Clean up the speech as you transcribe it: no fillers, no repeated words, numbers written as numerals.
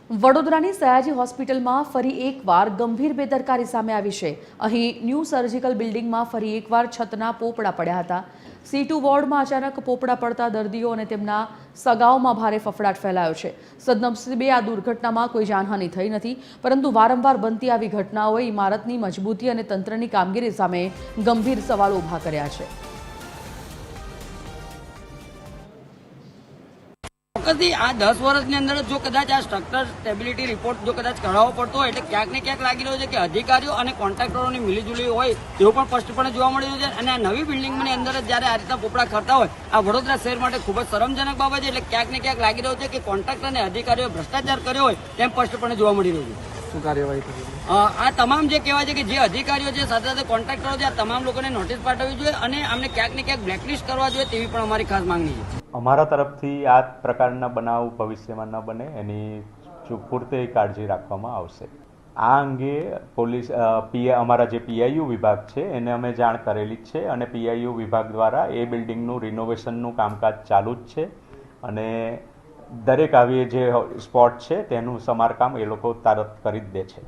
વડોદરાની સયાજી હોસ્પિટલમાં ફરી એકવાર ગંભીર બેદરકારી સામે આવી છે। અહીં ન્યૂ સર્જિકલ બિલ્ડિંગમાં ફરી એકવાર છતના પોપડા પડ્યા હતા। C2 વોર્ડમાં અચાનક પોપડા પડતા દર્દીઓ અને તેમના સગાઓમાં ભારે ફફડાટ ફેલાયો છે। સદનસીબે આ દુર્ઘટનામાં કોઈ જાનહાનિ થઈ નથી, પરંતુ વારંવાર બનતી આવી ઘટનાઓએ ઇમારતની મજબૂતી અને તંત્રની કામગીરી સામે ગંભીર સવાલો ઊભા કર્યા છે। ચોક્કસથી આ 10 વર્ષની અંદર જો કદાચ આ સ્ટ્રક્ચર સ્ટેબિલિટી રિપોર્ટ જો કદાચ કરાવવો પડતો હોય એટલે ક્યાંક ને ક્યાંક લાગી રહ્યો છે કે અધિકારીઓ અને કોન્ટ્રાક્ટરોની મિલીજુલી હોય તેવું પણ સ્પષ્ટપણે જોવા મળી રહ્યું છે। અને આ નવી બિલ્ડિંગની અંદર જ જ્યારે આ રીતના પોપડા ખરતા હોય આ વડોદરા શહેર માટે ખૂબ જ શરમજનક બાબત છે। એટલે ક્યાંક ને ક્યાંક લાગી રહ્યું છે કે કોન્ટ્રાક્ટર અને અધિકારીઓ ભ્રષ્ટાચાર કર્યો હોય તેમ સ્પષ્ટપણે જોવા મળી રહ્યું છે। શું કાર્યવાહી કરી? આ તમામ જે કહેવાય છે કે જે અધિકારીઓ છે સાથે સાથે કોન્ટ્રાક્ટરો છે આ તમામ લોકોને નોટિસ પાઠવવી જોઈએ અને આમને ક્યાંક ને ક્યાંક બ્લેકલિસ્ટ કરવા જોઈએ તેવી પણ અમારી ખાસ માંગણી છે। અમારા તરફથી આ પ્રકારના બનાવ ભવિષ્યમાં ન બને એની પૂરતી કાળજી રાખવામાં આવશે। આ અંગે પોલીસ અમારા જે PIU વિભાગ છે એને અમે જાણ કરેલી જ છે અને PIU વિભાગ દ્વારા એ બિલ્ડિંગનું રિનોવેશનનું કામકાજ ચાલુ જ છે અને દરેક આવી જે સ્પોટ છે તેનું સમારકામ એ લોકો તરત કરી જ દે છે।